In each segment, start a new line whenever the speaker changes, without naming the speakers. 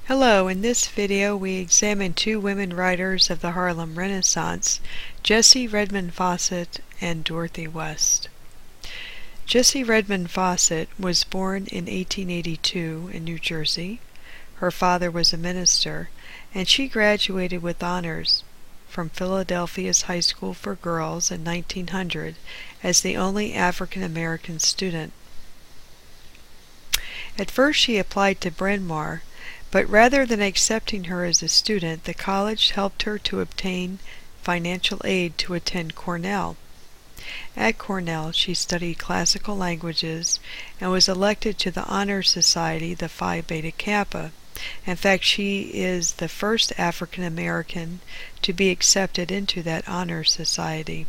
Hello, in this video we examine two women writers of the Harlem Renaissance, Jessie Redmond Fauset and Dorothy West. Jessie Redmond Fauset was born in 1882 in New Jersey. Her father was a minister, and she graduated with honors from Philadelphia's High School for Girls in 1900 as the only African American student. At first she applied to Bryn Mawr, but rather than accepting her as a student, the college helped her to obtain financial aid to attend Cornell. At Cornell, she studied classical languages and was elected to the Honor Society, the Phi Beta Kappa. In fact, she is the first African American to be accepted into that honor society.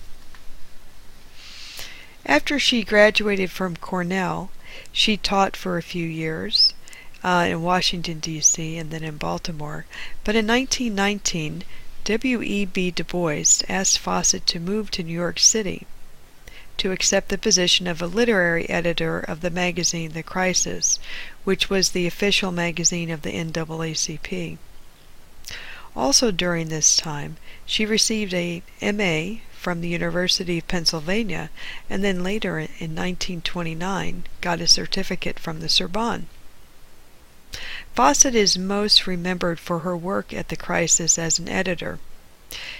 After she graduated from Cornell, she taught for a few years in Washington, D.C., and then in Baltimore. But in 1919, W.E.B. Du Bois asked Fauset to move to New York City to accept the position of a literary editor of the magazine The Crisis, which was the official magazine of the NAACP. Also during this time, she received a M.A. from the University of Pennsylvania, and then later in 1929 got a certificate from the Sorbonne. Fauset is most remembered for her work at The Crisis as an editor.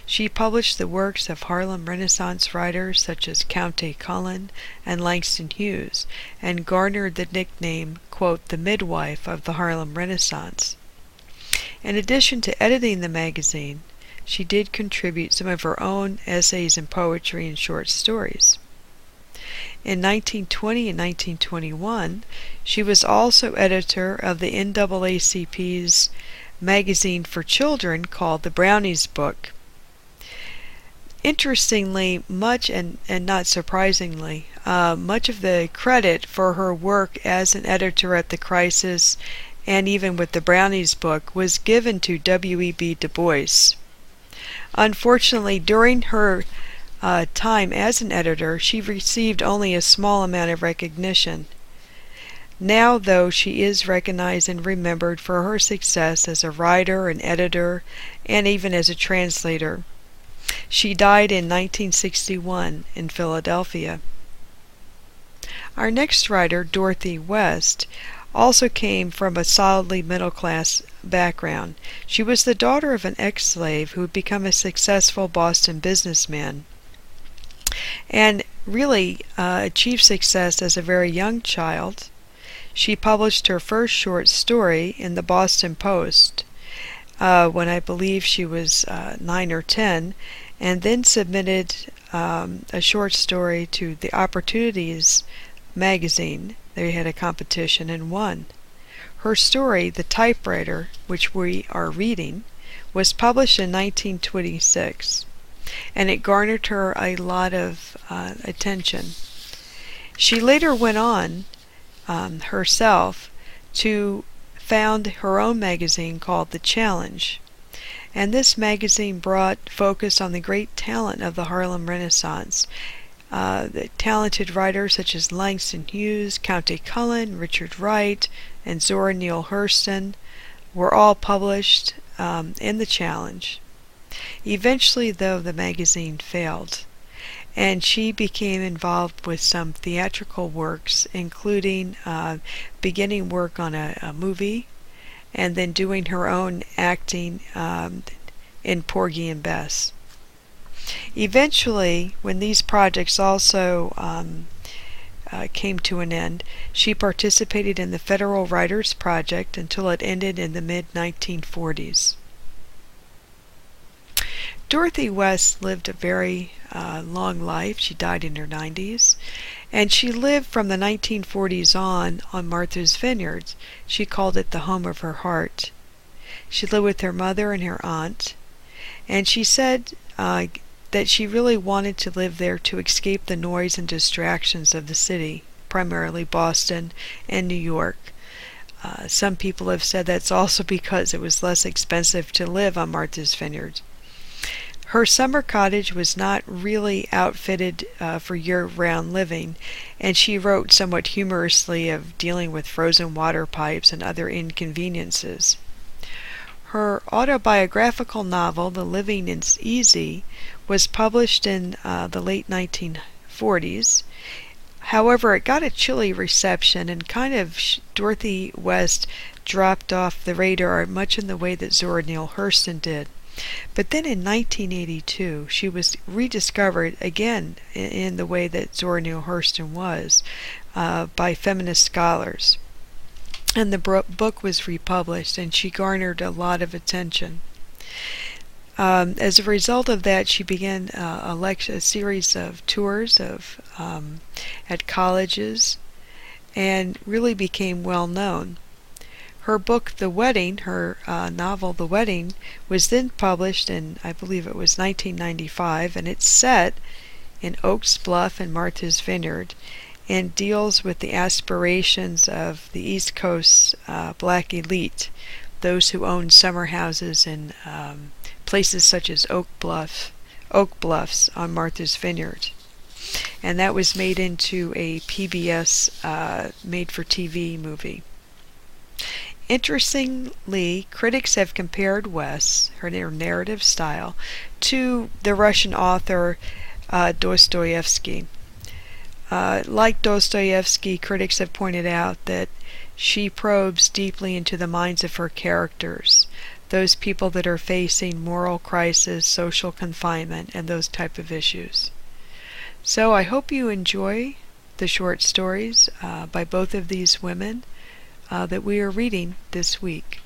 She published the works of Harlem Renaissance writers such as Countee Cullen and Langston Hughes, and garnered the nickname, quote, the midwife of the Harlem Renaissance. In addition to editing the magazine, she did contribute some of her own essays and poetry and short stories. In 1920 and 1921, she was also editor of the NAACP's magazine for children called The Brownies Book. Interestingly, much and not surprisingly, much of the credit for her work as an editor at The Crisis and even with the Brownies Book was given to W.E.B. Du Bois. Unfortunately, during her time as an editor, she received only a small amount of recognition. Now, though, she is recognized and remembered for her success as a writer, an editor, and even as a translator. She died in 1961 in Philadelphia. Our next writer, Dorothy West, also came from a solidly middle-class background. She was the daughter of an ex-slave who had become a successful Boston businessman, and really achieved success as a very young child. She published her first short story in the Boston Post when I believe she was 9 or 10, and then submitted a short story to the Opportunities magazine. They had a competition and won. Her story, The Typewriter, which we are reading, was published in 1926. And it garnered her a lot of attention. She later went on herself to found her own magazine called The Challenge, and this magazine brought focus on the great talent of the Harlem Renaissance. The talented writers such as Langston Hughes, Countee Cullen, Richard Wright, and Zora Neale Hurston were all published in The Challenge. Eventually, though, the magazine failed, and she became involved with some theatrical works, including beginning work on a movie and then doing her own acting in Porgy and Bess. Eventually, when these projects also came to an end, she participated in the Federal Writers Project until it ended in the mid-1940s. Dorothy West lived a very long life. She died in her 90s, and she lived from the 1940s on Martha's Vineyard. She called it the home of her heart. She lived with her mother and her aunt, and she said that she really wanted to live there to escape the noise and distractions of the city, primarily Boston and New York. Some people have said that's also because it was less expensive to live on Martha's Vineyard. Her summer cottage was not really outfitted for year-round living, and she wrote somewhat humorously of dealing with frozen water pipes and other inconveniences. Her autobiographical novel, The Living is Easy, was published in the late 1940s. However, it got a chilly reception, and Dorothy West dropped off the radar much in the way that Zora Neale Hurston did. But then in 1982, she was rediscovered again in the way that Zora Neale Hurston was by feminist scholars. And the book was republished, and she garnered a lot of attention. As a result of that, she began a series of tours at colleges and really became well known. Her book, The Wedding, her novel, The Wedding, was then published in, I believe it was 1995, and it's set in Oaks Bluff and Martha's Vineyard, and deals with the aspirations of the East Coast black elite, those who own summer houses in places such as Oak Bluffs on Martha's Vineyard. And that was made into a PBS made-for-TV movie. Interestingly, critics have compared West, her narrative style, to the Russian author Dostoevsky. Like Dostoevsky, critics have pointed out that she probes deeply into the minds of her characters, those people that are facing moral crisis, social confinement, and those type of issues. So I hope you enjoy the short stories by both of these women that we are reading this week.